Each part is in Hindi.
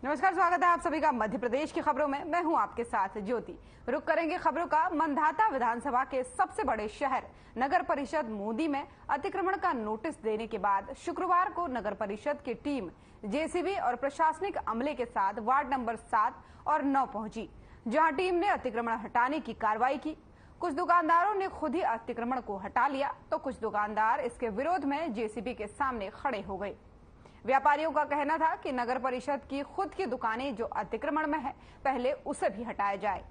नमस्कार, स्वागत है आप सभी का मध्य प्रदेश की खबरों में। मैं हूं आपके साथ ज्योति। रुक करेंगे खबरों का। मंधाता विधानसभा के सबसे बड़े शहर नगर परिषद मोदी में अतिक्रमण का नोटिस देने के बाद शुक्रवार को नगर परिषद की टीम जेसीबी और प्रशासनिक अमले के साथ वार्ड नंबर 7 और 9 पहुंची, जहां टीम ने अतिक्रमण हटाने की कार्रवाई की। कुछ दुकानदारों ने खुद ही अतिक्रमण को हटा लिया तो कुछ दुकानदार इसके विरोध में जेसीबी के सामने खड़े हो गए। व्यापारियों का कहना था कि नगर परिषद की खुद की दुकानें जो अतिक्रमण में है, पहले उसे भी हटाया जाए।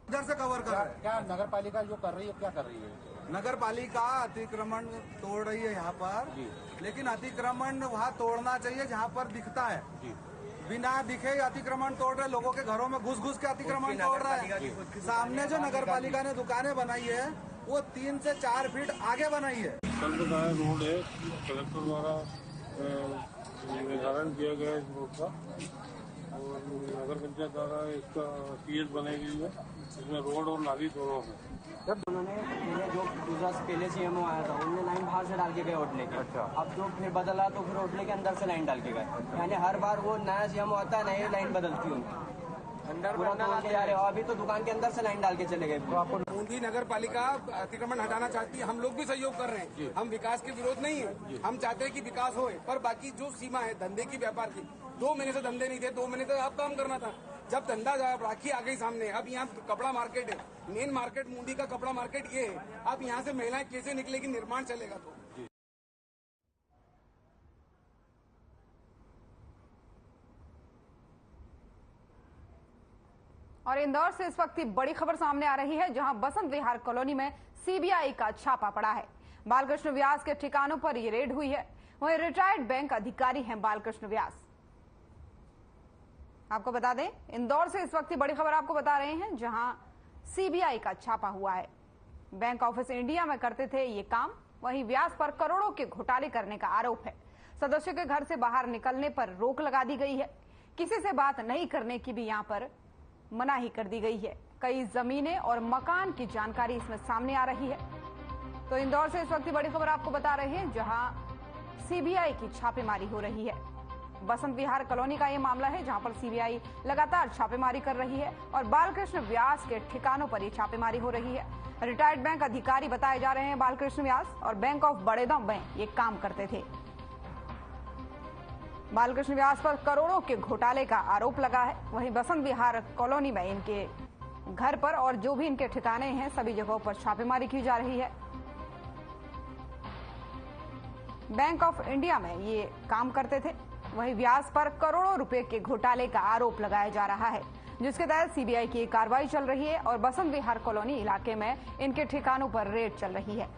इधर से कवर कर रहे हैं। क्या नगर पालिका जो कर रही है, क्या कर रही है? नगर पालिका अतिक्रमण तोड़ रही है यहाँ पर, लेकिन अतिक्रमण वहाँ तोड़ना चाहिए जहाँ पर दिखता है। बिना दिखे अतिक्रमण तोड़ रहे, लोगों के घरों में घुस घुस के अतिक्रमण तोड़ रहा है। सामने जो नगर पालिका ने दुकानें बनाई है वो 3 से 4 फीट आगे बनाई है। रोड है, कलेक्टर द्वारा निर्धारण किया गया इस रोड का और नगर पंचायत द्वारा इसका सीएच बनाई गई है। इसमें रोड और नाली दोनों है। जब उन्होंने जो दूसरा पहले सीएमओ आया था, उन्होंने लाइन बाहर से डाल के गए होटले के। अच्छा। अब जो फिर बदला तो फिर होटले के अंदर से लाइन डाल के गए। यानी हर बार वो नया सीएमओ आता है, नई लाइन बदलती है उनकी। अंदर पूरा तोड़ के जा रहे हो। अभी तो दुकान के अंदर से लाइन डाल के चले गए। तो आपको बूंदी नगर पालिका अतिक्रमण हटाना चाहती है। हम लोग भी सहयोग कर रहे हैं। हम विकास के विरोध नहीं है, हम चाहते हैं कि विकास होए, पर बाकी जो सीमा है धंधे की, व्यापार की, 2 महीने से धंधे नहीं थे, 2 महीने तक आप काम करना था। जब धंधा राखी आ गई सामने, अब यहाँ कपड़ा मार्केट है, मेन मार्केट बूंदी का कपड़ा मार्केट ये है। अब यहाँ से महिलाएं कैसे निकलेगी? निर्माण चलेगा तो। और इंदौर से इस वक्त की बड़ी खबर सामने आ रही है, जहां बसंत विहार कॉलोनी में सीबीआई का छापा पड़ा है। बालकृष्ण व्यास के ठिकानों पर यह रेड हुई है। वहीं रिटायर्ड बैंक अधिकारी हैं बालकृष्ण व्यास। आपको बता दें, इंदौर से इस वक्त की बड़ी खबर आपको बता रहे हैं, जहां सीबीआई का छापा हुआ है। बैंक ऑफ इंडिया में करते थे ये काम। वहीं व्यास पर करोड़ों के घोटाले करने का आरोप है। सदस्यों के घर से बाहर निकलने पर रोक लगा दी गई है। किसी से बात नहीं करने की भी यहां पर मनाही कर दी गई है। कई जमीनें और मकान की जानकारी इसमें सामने आ रही है। तो इंदौर से इस वक्त की बड़ी खबर आपको बता रहे हैं, जहां सीबीआई की छापेमारी हो रही है। बसंत विहार कॉलोनी का यह मामला है, जहां पर सीबीआई लगातार छापेमारी कर रही है और बालकृष्ण व्यास के ठिकानों पर यह छापेमारी हो रही है। रिटायर्ड बैंक अधिकारी बताए जा रहे हैं बालकृष्ण व्यास, और बैंक ऑफ बड़ौदा में ये काम करते थे। बालकृष्ण व्यास पर करोड़ों के घोटाले का आरोप लगा है। वहीं बसंत विहार कॉलोनी में इनके घर पर और जो भी इनके ठिकाने हैं, सभी जगहों पर छापेमारी की जा रही है। बैंक ऑफ इंडिया में ये काम करते थे। वहीं व्यास पर करोड़ों रुपए के घोटाले का आरोप लगाया जा रहा है, जिसके तहत सीबीआई की कार्रवाई चल रही है और बसंत विहार कॉलोनी इलाके में इनके ठिकानों पर रेड चल रही है।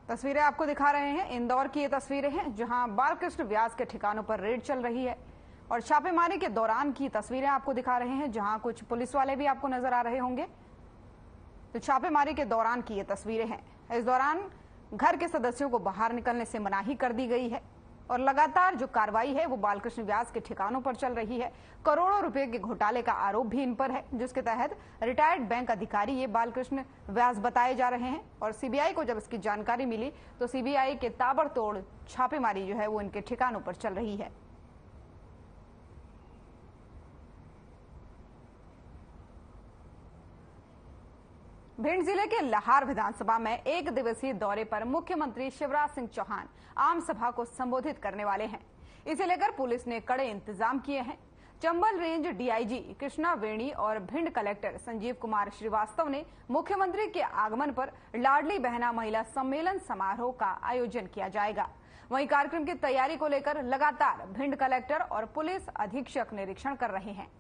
तस्वीरें आपको दिखा रहे हैं, इंदौर की ये तस्वीरें हैं, जहां बालकृष्ण व्यास के ठिकानों पर रेड चल रही है और छापेमारी के दौरान की तस्वीरें आपको दिखा रहे हैं, जहां कुछ पुलिस वाले भी आपको नजर आ रहे होंगे। तो छापेमारी के दौरान की ये तस्वीरें हैं। इस दौरान घर के सदस्यों को बाहर निकलने से मनाही कर दी गई है और लगातार जो कार्रवाई है वो बालकृष्ण व्यास के ठिकानों पर चल रही है। करोड़ों रुपए के घोटाले का आरोप भी इन पर है, जिसके तहत रिटायर्ड बैंक अधिकारी ये बालकृष्ण व्यास बताए जा रहे हैं। और सीबीआई को जब इसकी जानकारी मिली तो सीबीआई के ताबड़तोड़ छापेमारी जो है वो इनके ठिकानों पर चल रही है। भिंड जिले के लाहार विधानसभा में 1 दिवसीय दौरे पर मुख्यमंत्री शिवराज सिंह चौहान आम सभा को संबोधित करने वाले हैं। इसे लेकर पुलिस ने कड़े इंतजाम किए हैं। चंबल रेंज डीआईजी कृष्णा वेणी और भिंड कलेक्टर संजीव कुमार श्रीवास्तव ने मुख्यमंत्री के आगमन पर लाडली बहना महिला सम्मेलन समारोह का आयोजन किया जाएगा। वहीं कार्यक्रम की तैयारी को लेकर लगातार भिंड कलेक्टर और पुलिस अधीक्षक निरीक्षण कर रहे हैं।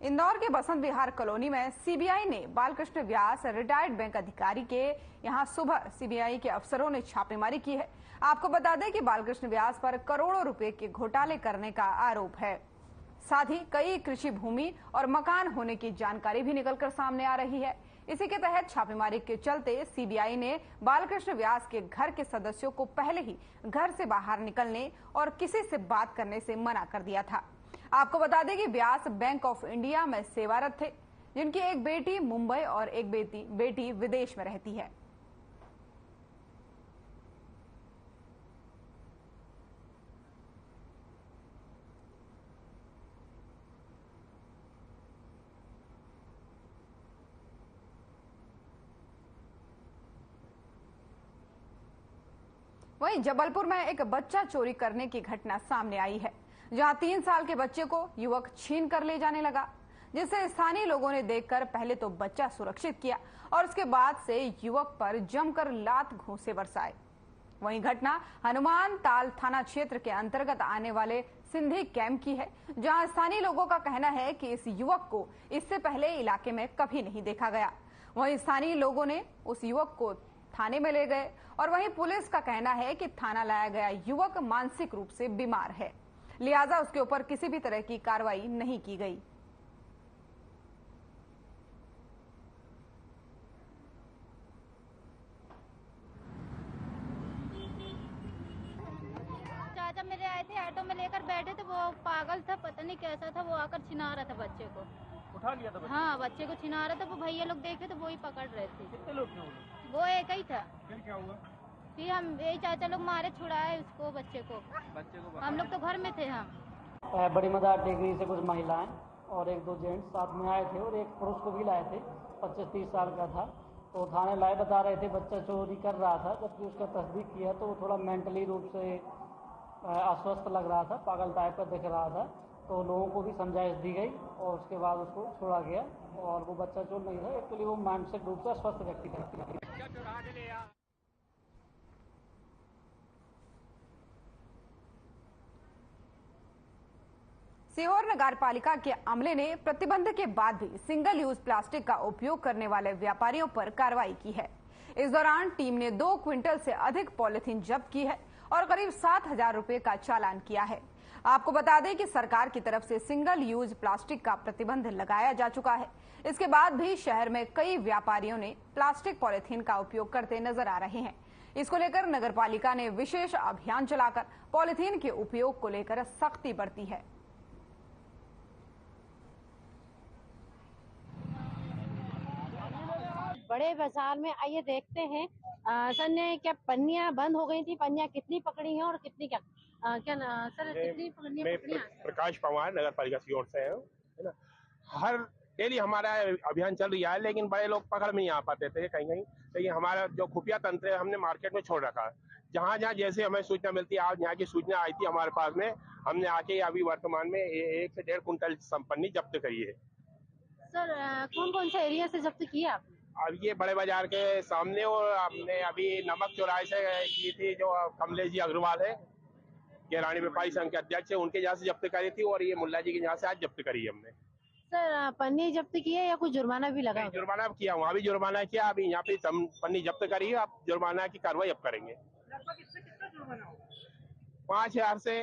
इंदौर के बसंत विहार कॉलोनी में सीबीआई ने बालकृष्ण व्यास रिटायर्ड बैंक अधिकारी के यहां सुबह सीबीआई के अफसरों ने छापेमारी की है। आपको बता दें कि बालकृष्ण व्यास पर करोड़ों रुपए के घोटाले करने का आरोप है। साथ ही कई कृषि भूमि और मकान होने की जानकारी भी निकलकर सामने आ रही है। इसी के तहत छापेमारी के चलते सीबीआई ने बालकृष्ण व्यास के घर के सदस्यों को पहले ही घर से बाहर निकलने और किसी से बात करने से मना कर दिया था। आपको बता दें कि व्यास बैंक ऑफ इंडिया में सेवारत थे, जिनकी एक बेटी मुंबई और एक बेटी विदेश में रहती है। वहीं जबलपुर में एक बच्चा चोरी करने की घटना सामने आई है, जहां 3 साल के बच्चे को युवक छीन कर ले जाने लगा, जिसे स्थानीय लोगों ने देखकर पहले तो बच्चा सुरक्षित किया और उसके बाद से युवक पर जमकर लात घूंसे बरसाए। वहीं घटना हनुमान ताल थाना क्षेत्र के अंतर्गत आने वाले सिंधी कैंप की है, जहां स्थानीय लोगों का कहना है कि इस युवक को इससे पहले इलाके में कभी नहीं देखा गया। वहीं स्थानीय लोगों ने उस युवक को थाने में ले गए और वहीं पुलिस का कहना है कि थाना लाया गया युवक मानसिक रूप से बीमार है, लिहाजा उसके ऊपर किसी भी तरह की कार्रवाई नहीं की गई। चाचा मेरे आए थे, ऑटो में लेकर बैठे थे, वो पागल था, पता नहीं कैसा था, वो आकर छिना रहा था बच्चे को। उठा लिया था बच्चे? हाँ, बच्चे को छिना रहा था, वो भैया लोग देखे तो वो ही पकड़ रहे थे। कितने लोग थे वो एक ही था। फिर क्या हुआ? फिर हम यही चाचा लोग मारे, छुड़ाए उसको, बच्चे को। हम लोग तो घर में थे। हम बड़ी मदार डिग्री से कुछ महिलाएं और 1-2 जेंट्स साथ में आए थे और एक पुरुष को भी लाए थे, 25-30 साल का था। तो थाने लाए, बता रहे थे बच्चा चोरी कर रहा था। जबकि उसका तस्दीक किया तो वो थोड़ा मेंटली रूप से अस्वस्थ लग रहा था, पागल टाइप का दिख रहा था। तो लोगों को भी समझाइश दी गई और उसके बाद उसको छोड़ा गया और वो बच्चा चोर नहीं था, एक्चुअली वो मानसिक रूप से अस्वस्थ व्यक्ति था। सीहोर नगर पालिका के अमले ने प्रतिबंध के बाद भी सिंगल यूज प्लास्टिक का उपयोग करने वाले व्यापारियों पर कार्रवाई की है। इस दौरान टीम ने 2 क्विंटल से अधिक पॉलिथीन जब्त की है और करीब 7,000 रुपए का चालान किया है। आपको बता दें कि सरकार की तरफ से सिंगल यूज प्लास्टिक का प्रतिबंध लगाया जा चुका है। इसके बाद भी शहर में कई व्यापारियों ने प्लास्टिक पॉलिथीन का उपयोग करते नजर आ रहे हैं। इसको लेकर नगर पालिका ने विशेष अभियान चलाकर पॉलिथीन के उपयोग को लेकर सख्ती बरती है। बड़े बाजार में आइए देखते हैं सर ने क्या पन्नियां बंद हो गई थी, पन्नियां कितनी पकड़ी हैं और कितनी क्या सर कितनी पन्नियां पकड़ी हैं? प्रकाश पवार नगर पालिका सीहोर से है ना। हर डेली हमारा अभियान चल रहा है, लेकिन बड़े लोग पकड़ में नहीं आ पाते थे कहीं, लेकिन हमारा जो खुफिया तंत्र है हमने मार्केट में छोड़ रखा है। जहाँ जहाँ जैसे हमें सूचना मिलती है, आज यहाँ की सूचना आई थी हमारे पास में, हमने आके अभी वर्तमान में 1 से 1.5 कुंटल पन्नी जब्त करी है। सर कौन कौन से एरिया से जब्त किया आपने? अब ये बड़े बाजार के सामने और हमने अभी नमक चौराहे से की थी, जो कमलेश जी अग्रवाल है, के रानी व्यापारी संघ के अध्यक्ष है, उनके यहाँ से जब्त करी थी और ये मुल्ला जी के यहाँ से आज जब्त करी है हमने। सर पन्नी जब्त की है या कुछ जुर्माना भी लगा? जुर्माना किया, वहाँ भी जुर्माना किया, अभी यहाँ पे पन्नी जब्त करी है, अब जुर्माना की कार्रवाई अब करेंगे। 5,000 से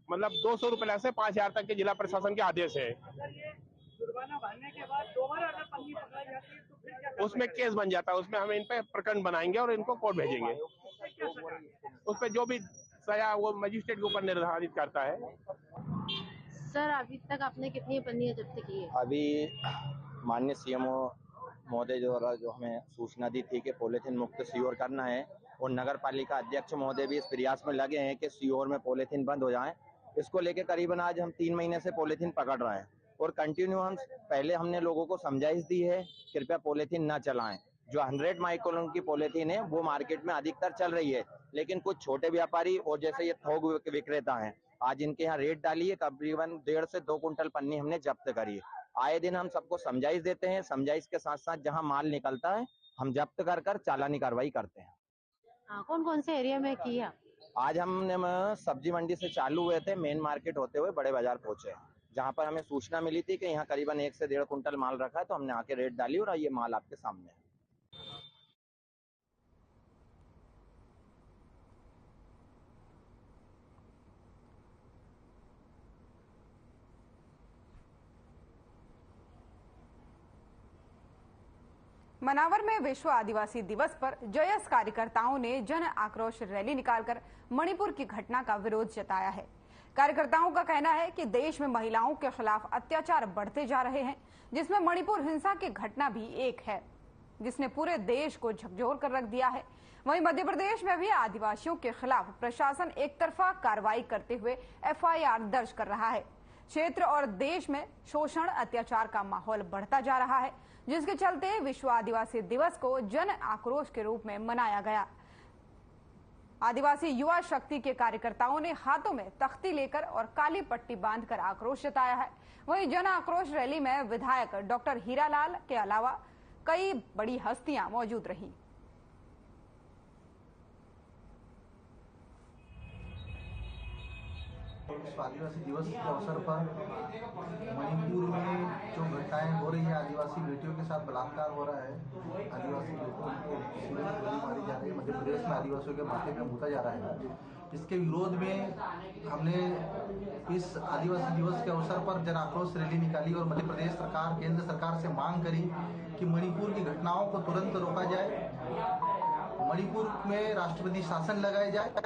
मतलब 200 रुपए से 5,000 तक के जिला प्रशासन के आदेश है। जुर्माना भरने के बाद दोबारा अगर पन्नी पकड़ाई जाती है तो फिर क्या? उसमें केस बन जाता है, उसमें हम इन पे प्रकरण बनाएंगे और इनको कोर्ट भेजेंगे। उस पर जो भी सजा वो मजिस्ट्रेट के ऊपर निर्धारित करता है। सर अभी तक आपने कितनी पन्नियां जब्त की है? अभी माननीय सीएमओ महोदय द्वारा जो हमें सूचना दी थी कि पॉलीथीन मुक्त सीहोर करना है और नगर पालिका अध्यक्ष महोदय भी इस प्रयास में लगे हैं कि सीहोर में पॉलीथीन बंद हो जाए। इसको लेकर करीबन आज हम 3 महीने से पॉलीथीन पकड़ रहे हैं और कंटिन्यू पहले हमने लोगों को समझाइश दी है कृपया पॉलीथीन न चलाएं। जो 100 माइक्रोन की पॉलीथीन है वो मार्केट में अधिकतर चल रही है, लेकिन कुछ छोटे व्यापारी और जैसे ये थोक विक्रेता हैं, आज इनके यहाँ रेट डाली है, करीबन 1.5 से 2 कुंटल पन्नी हमने जब्त करी है। आए दिन हम सबको समझाइश देते हैं, समझाइश के साथ साथ जहाँ माल निकलता है हम जब्त कर चालानी कार्रवाई करते हैं। कौन कौन से एरिया में किया? आज हमने सब्जी मंडी से चालू हुए थे, मेन मार्केट होते हुए बड़े बाजार पहुंचे, जहां पर हमें सूचना मिली थी कि यहाँ करीबन 1 से 1.5 कुंटल माल रखा है, तो हमने आके रेड डाली और ये माल आपके सामने है। मनावर में विश्व आदिवासी दिवस पर जयस कार्यकर्ताओं ने जन आक्रोश रैली निकालकर मणिपुर की घटना का विरोध जताया है। कार्यकर्ताओं का कहना है कि देश में महिलाओं के खिलाफ अत्याचार बढ़ते जा रहे हैं, जिसमें मणिपुर हिंसा की घटना भी एक है, जिसने पूरे देश को झकझोर कर रख दिया है। वहीं मध्य प्रदेश में भी आदिवासियों के खिलाफ प्रशासन एक तरफा कार्रवाई करते हुए FIR दर्ज कर रहा है। क्षेत्र और देश में शोषण अत्याचार का माहौल बढ़ता जा रहा है, जिसके चलते विश्व आदिवासी दिवस को जन आक्रोश के रूप में मनाया गया। आदिवासी युवा शक्ति के कार्यकर्ताओं ने हाथों में तख्ती लेकर और काली पट्टी बांधकर आक्रोश जताया है। वहीं जन आक्रोश रैली में विधायक डॉक्टर हीरालाल के अलावा कई बड़ी हस्तियां मौजूद रहीं। विश्व आदिवासी दिवस के अवसर पर मणिपुर में जो घटनाएं हो रही है, आदिवासी बेटियों के साथ बलात्कार हो रहा है, आदिवासी बेटियों को गोली मारी जा रही है, मध्य प्रदेश में आदिवासियों के माथे पे मूता जा रहा है। इसके विरोध में हमने इस आदिवासी दिवस के अवसर पर जन आक्रोश रैली निकाली और मध्य प्रदेश सरकार, केंद्र सरकार से मांग करी कि मणिपुर की घटनाओं को तुरंत रोका जाए, मणिपुर में राष्ट्रपति शासन लगाया जाए।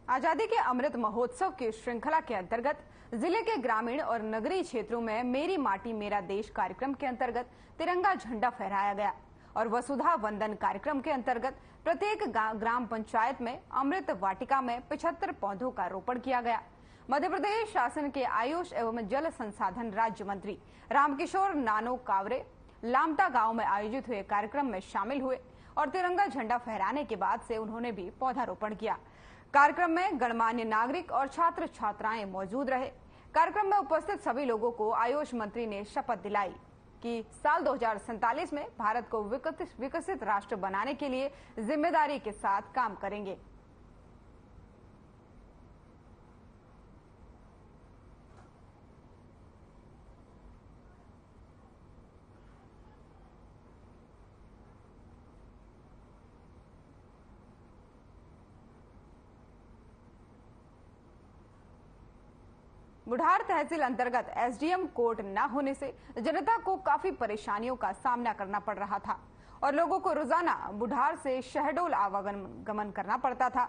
आजादी के अमृत महोत्सव की श्रृंखला के अंतर्गत जिले के ग्रामीण और नगरीय क्षेत्रों में मेरी माटी मेरा देश कार्यक्रम के अंतर्गत तिरंगा झंडा फहराया गया और वसुधा वंदन कार्यक्रम के अंतर्गत प्रत्येक ग्राम पंचायत में अमृत वाटिका में 75 पौधों का रोपण किया गया। मध्य प्रदेश शासन के आयुष एवं जल संसाधन राज्य मंत्री रामकिशोर नानो कावरे लामटा गांव में आयोजित हुए कार्यक्रम में शामिल हुए और तिरंगा झंडा फहराने के बाद से उन्होंने भी पौधारोपण किया। कार्यक्रम में गणमान्य नागरिक और छात्र छात्राएं मौजूद रहे। कार्यक्रम में उपस्थित सभी लोगों को आयुष मंत्री ने शपथ दिलाई कि साल 2047 में भारत को विकसित राष्ट्र बनाने के लिए जिम्मेदारी के साथ काम करेंगे। बुढ़ार तहसील अंतर्गत SDM कोर्ट न होने से जनता को काफी परेशानियों का सामना करना पड़ रहा था और लोगों को रोजाना बुढ़ार से शहडोल आवागमन करना पड़ता था।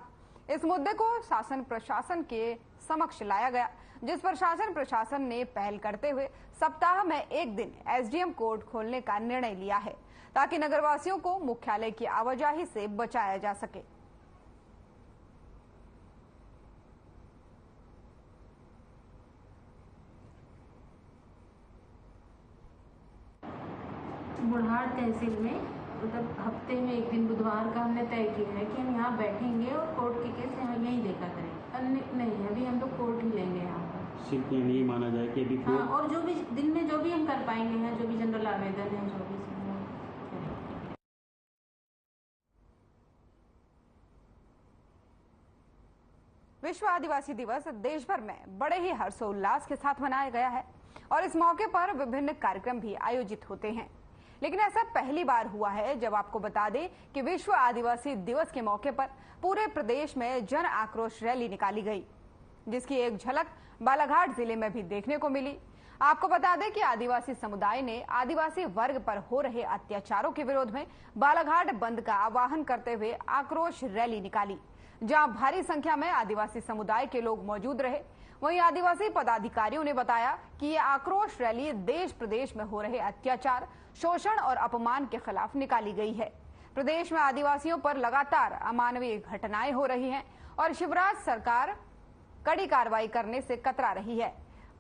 इस मुद्दे को शासन प्रशासन के समक्ष लाया गया, जिस पर शासन प्रशासन ने पहल करते हुए सप्ताह में एक दिन SDM कोर्ट खोलने का निर्णय लिया है, ताकि नगरवासियों को मुख्यालय की आवाजाही से बचाया जा सके। बुढ़ार तहसील में मतलब हफ्ते में एक दिन बुधवार का हमने तय किया है कि हम यहाँ बैठेंगे और कोर्ट के केस यहाँ यहीं देखा करेंगे। अन्य नहीं, अभी हम लोग कोर्ट ही लेंगे यहाँ पर। सिर्फ नहीं माना जाए कि अभी हाँ, और जो भी दिन में जो भी हम कर पाएंगे हैं, जो भी जनरल आवेदन है, जो भी विश्व आदिवासी दिवस देश भर में बड़े ही हर्षोल्लास के साथ मनाया गया है और इस मौके पर विभिन्न कार्यक्रम भी आयोजित होते हैं। लेकिन ऐसा पहली बार हुआ है जब आपको बता दें कि विश्व आदिवासी दिवस के मौके पर पूरे प्रदेश में जन आक्रोश रैली निकाली गई, जिसकी एक झलक बालाघाट जिले में भी देखने को मिली। आपको बता दें कि आदिवासी समुदाय ने आदिवासी वर्ग पर हो रहे अत्याचारों के विरोध में बालाघाट बंद का आह्वान करते हुए आक्रोश रैली निकाली, जहां भारी संख्या में आदिवासी समुदाय के लोग मौजूद रहे। वहीं आदिवासी पदाधिकारियों ने बताया कि ये आक्रोश रैली देश प्रदेश में हो रहे अत्याचार, शोषण और अपमान के खिलाफ निकाली गई है। प्रदेश में आदिवासियों पर लगातार अमानवीय घटनाएं हो रही हैं और शिवराज सरकार कड़ी कार्रवाई करने से कतरा रही है।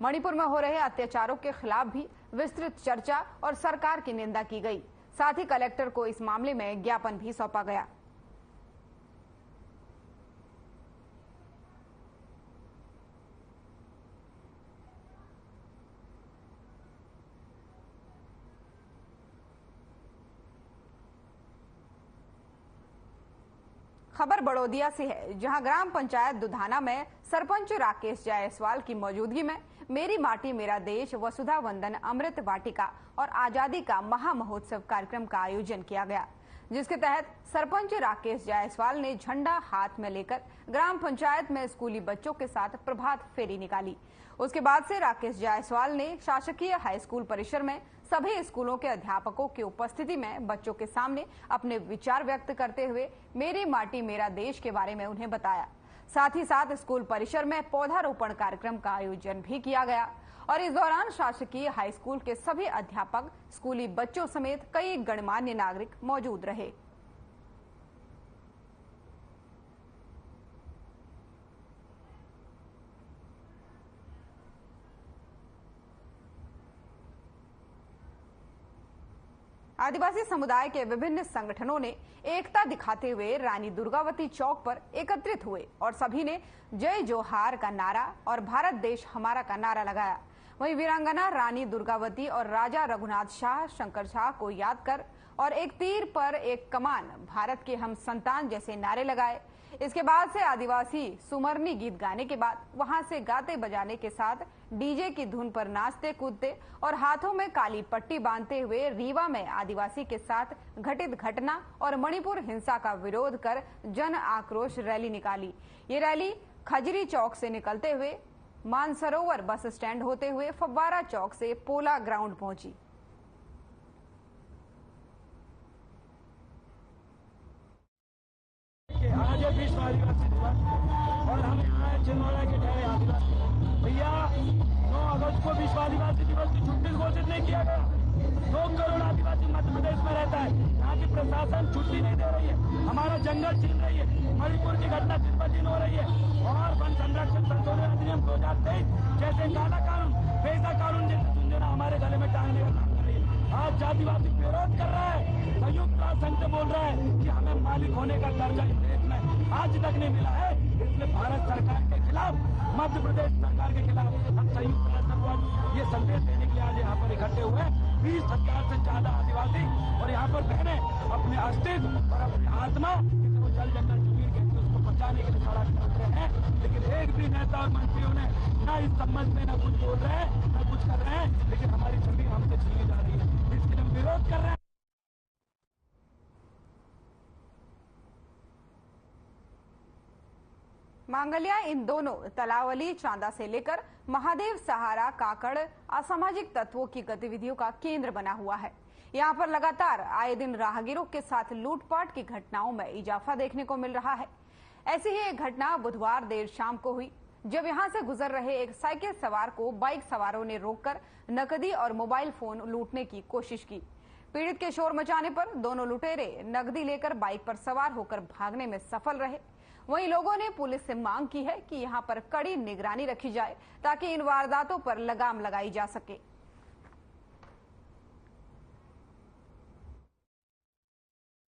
मणिपुर में हो रहे अत्याचारों के खिलाफ भी विस्तृत चर्चा और सरकार की निंदा की गई। साथ ही कलेक्टर को इस मामले में ज्ञापन भी सौंपा गया। खबर बड़ौदिया से है, जहां ग्राम पंचायत दुधाना में सरपंच राकेश जायसवाल की मौजूदगी में मेरी माटी मेरा देश, वसुधा वंदन, अमृत वाटिका और आजादी का महा महोत्सव कार्यक्रम का आयोजन किया गया, जिसके तहत सरपंच राकेश जायसवाल ने झंडा हाथ में लेकर ग्राम पंचायत में स्कूली बच्चों के साथ प्रभात फेरी निकाली। उसके बाद से राकेश जायसवाल ने शासकीय हाई स्कूल परिसर में सभी स्कूलों के अध्यापकों की उपस्थिति में बच्चों के सामने अपने विचार व्यक्त करते हुए मेरी माटी मेरा देश के बारे में उन्हें बताया। साथ ही साथ स्कूल परिसर में पौधारोपण कार्यक्रम का आयोजन भी किया गया और इस दौरान शासकीय हाई स्कूल के सभी अध्यापक, स्कूली बच्चों समेत कई गणमान्य नागरिक मौजूद रहे। आदिवासी समुदाय के विभिन्न संगठनों ने एकता दिखाते हुए रानी दुर्गावती चौक पर एकत्रित हुए और सभी ने जय जोहार का नारा और भारत देश हमारा का नारा लगाया। वहीं वीरांगना रानी दुर्गावती और राजा रघुनाथ शाह, शंकर शाह को याद कर और एक तीर पर एक कमान, भारत के हम संतान जैसे नारे लगाए। इसके बाद से आदिवासी सुमरनी गीत गाने के बाद वहां से गाते बजाने के साथ डीजे की धुन पर नाचते कूदते और हाथों में काली पट्टी बांधते हुए रीवा में आदिवासी के साथ घटित घटना और मणिपुर हिंसा का विरोध कर जन आक्रोश रैली निकाली। ये रैली खजरी चौक से निकलते हुए मानसरोवर बस स्टैंड होते हुए फव्वारा चौक से पोला ग्राउंड पहुंची। आज विश्व आदिवासी दिवस और हम यहाँ छिंदवाड़ा के ठहरे आदिवासी भैया 9 अगस्त को विश्व आदिवासी दिवस की छुट्टी घोषित नहीं किया गया। 2 करोड़ आदिवासी मध्य प्रदेश में रहता है, यहाँ की प्रशासन छुट्टी नहीं दे रही है, हमारा जंगल छीन रही है, मणिपुर की घटना दिन ब दिन हो रही है और वन संरक्षण संशोधन अधिनियम 2023 जैसे काला कानून, पैसा कानून जैसे झुंझुना हमारे गले में टांगने का काम कर रही है। आज जातिवादी विरोध कर रहा है, संयुक्त राष्ट्र संघ से बोल रहा है कि हमें मालिक होने का दर्जा इस देश में आज तक नहीं मिला है। इसलिए भारत सरकार के खिलाफ, मध्य प्रदेश सरकार के खिलाफ हम संयुक्त राष्ट्र को ये संदेश देने के लिए आज यहाँ पर इकट्ठे हुए 20,000 से ज्यादा आदिवासी और यहाँ पर बहने अपने अस्तित्व और अपनी आत्मा किसी को जल जंगल जमीन के उसको बचाने के लिए सड़क पर उतरे हैं। लेकिन एक भी नेता और मंत्रियों ने न इस संबंध में न कुछ बोल रहे हैं न कुछ कर रहे हैं, लेकिन हमारी जमीन हमसे छीनी जा रही है, इसके लिए हम विरोध कर रहे हैं। मांगलिया इन दोनों तलावली चांदा से लेकर महादेव सहारा काकड़ असामाजिक तत्वों की गतिविधियों का केंद्र बना हुआ है। यहाँ पर लगातार आए दिन राहगीरों के साथ लूटपाट की घटनाओं में इजाफा देखने को मिल रहा है। ऐसी ही एक घटना बुधवार देर शाम को हुई, जब यहाँ से गुजर रहे एक साइकिल सवार को बाइक सवारों ने रोककर नकदी और मोबाइल फोन लूटने की कोशिश की। पीड़ित के शोर मचाने पर दोनों लुटेरे नकदी लेकर बाइक पर सवार होकर भागने में सफल रहे। वहीं लोगों ने पुलिस से मांग की है कि यहां पर कड़ी निगरानी रखी जाए ताकि इन वारदातों पर लगाम लगाई जा सके।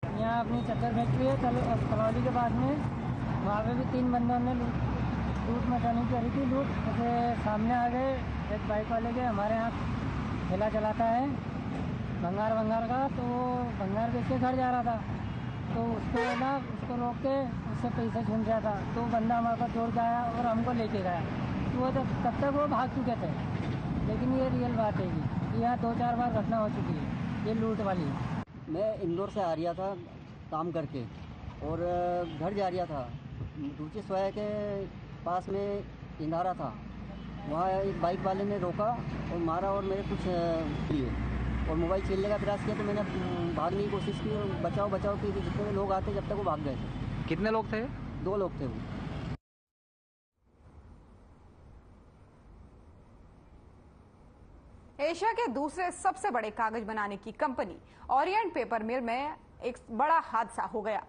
यहाँ अपनी चद्दर फैक्ट्री है तलौली के पास में, वहाँ पे भी 3 बंदों ने लूट मचाने की करी थी। लूट जैसे सामने आ गए, एक बाइक वाले के हमारे यहाँ ठेला चलाता है भंगार का, तो वो भंगार बेच के घर जा रहा था, तो उसको ना उसको रोक के उससे पैसे छीन रहा था, तो बंदा हमारे पास दौड़ के आया और हमको लेके गया। तो वो तब तक वो भाग चुके थे। लेकिन ये रियल बात है कि यहाँ 2-4 बार घटना हो चुकी है ये लूट वाली। मैं इंदौर से आ रहा था काम करके और घर जा रहा था, दूसरी सोया के पास में इंदारा था, वहाँ एक बाइक वाले ने रोका और मारा और मेरे कुछ लिए और मोबाइल छीनने का प्रयास किया, तो मैंने भागने की कोशिश की और बचाव की। जितने लोग आते जब तक वो भाग गए थे। कितने लोग थे? 2 लोग थे वो। एशिया के दूसरे सबसे बड़े कागज बनाने की कंपनी ओरिएंट पेपर मिल में एक बड़ा हादसा हो गया।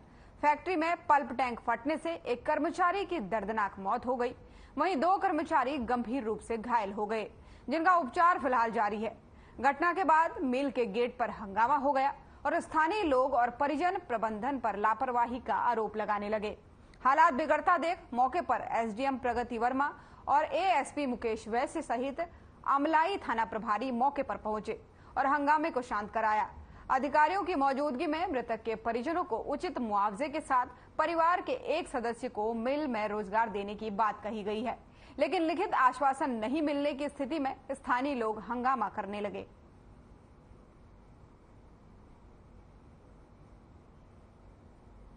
फैक्ट्री में पल्प टैंक फटने से एक कर्मचारी की दर्दनाक मौत हो गई। वहीं 2 कर्मचारी गंभीर रूप से घायल हो गए, जिनका उपचार फिलहाल जारी है। घटना के बाद मिल के गेट पर हंगामा हो गया और स्थानीय लोग और परिजन प्रबंधन पर लापरवाही का आरोप लगाने लगे। हालात बिगड़ता देख मौके पर एसडीएम प्रगति वर्मा और एएसपी मुकेश वैश्य सहित अमलाई थाना प्रभारी मौके पर पहुंचे और हंगामे को शांत कराया। अधिकारियों की मौजूदगी में मृतक के परिजनों को उचित मुआवजे के साथ परिवार के एक सदस्य को मिल में रोजगार देने की बात कही गई है, लेकिन लिखित आश्वासन नहीं मिलने की स्थिति में स्थानीय लोग हंगामा करने लगे।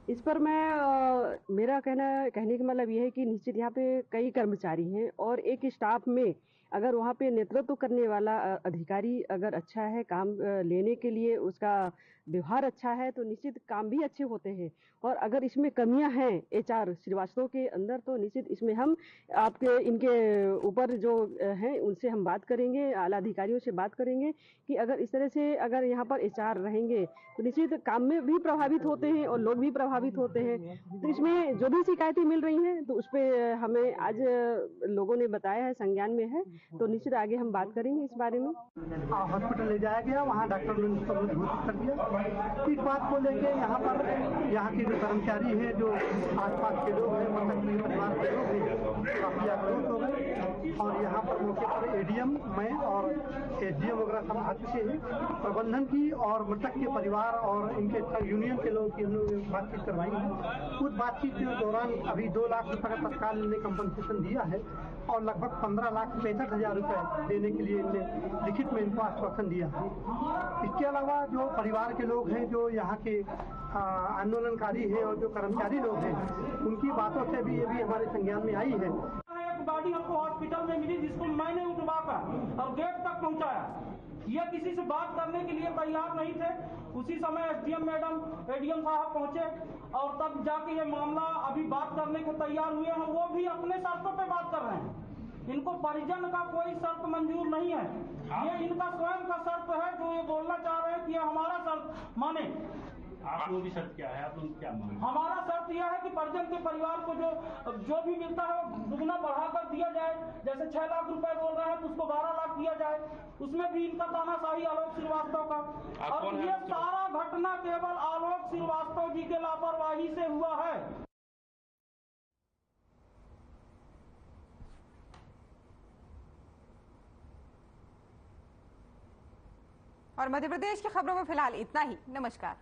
इस पर मेरा कहने का मतलब यह है कि निश्चित यहाँ पे कई कर्मचारी हैं और एक स्टाफ में अगर वहाँ पे नेतृत्व करने वाला अधिकारी अगर अच्छा है, काम लेने के लिए उसका व्यवहार अच्छा है तो निश्चित काम भी अच्छे होते हैं। और अगर इसमें कमियां हैं HR श्रीवास्तव के अंदर तो निश्चित इसमें हम इनके ऊपर जो हैं उनसे हम बात करेंगे, आला अधिकारियों से बात करेंगे कि अगर इस तरह से अगर यहाँ पर HR रहेंगे तो निश्चित काम में भी प्रभावित होते हैं और लोग भी प्रभावित होते हैं। तो इसमें जो भी शिकायतें मिल रही हैं तो उस पर हमें आज लोगों ने बताया है, संज्ञान में है, तो निश्चित आगे हम बात करेंगे इस बारे में। हॉस्पिटल ले जाया गया, वहाँ डॉक्टर ने उसको घोषित कर दिया। इस बात को लेके यहाँ पर यहाँ के जो कर्मचारी हैं, जो आसपास के लोग हैं, मतलब परिवार के लोग हैं, काफी आक्रोश हो गए और यहाँ पर मौके पर ADM मैं और SDM वगैरह सब आ चुके हैं। प्रबंधन की और मृतक के परिवार और इनके यूनियन के लोग की हम लोग बातचीत करवाई है। उस बातचीत के दौरान अभी 2 लाख रुपए का तत्काल इन्हें कंपनसेशन दिया है और लगभग 15,65,000 रुपए देने के लिए इन्हें लिखित में इनको आश्वासन दिया है। इसके अलावा जो परिवार के लोग हैं, जो यहाँ के आंदोलनकारी हैं और जो कर्मचारी लोग हैं, उनकी बातों से भी ये भी हमारे संज्ञान में आई है। एक गाड़ी हमको हॉस्पिटल में मिली जिसको मैंने उठवाकर और गेट तक पहुंचाया। ये किसी से बात करने के लिए तैयार नहीं थे। उसी समय SDM मैडम, ADM साहब पहुंचे और तब जाके ये मामला अभी बात करने को तैयार हुए हैं। वो भी अपने शर्तों पे बात कर रहे हैं। इनको परिजन का कोई शर्त मंजूर नहीं है। ये इनका स्वयं का शर्त है जो ये बोलना चाह रहे हैं कि हमारा शर्त माने। आप लोगों की शर्त क्या है? आप लोग क्या मांगे? हमारा शर्त यह है कि परिजन के परिवार को जो भी मिलता है दुगना बढ़ाकर दिया जाए। जैसे 6 लाख रुपए बोल रहे हैं तो उसको 12 लाख दिया जाए। उसमें भी इनका तानाशाही आलोक श्रीवास्तव का। और ये सारा घटना केवल आलोक श्रीवास्तव जी के लापरवाही से हुआ है। और मध्य प्रदेश की खबरों में फिलहाल इतना ही। नमस्कार।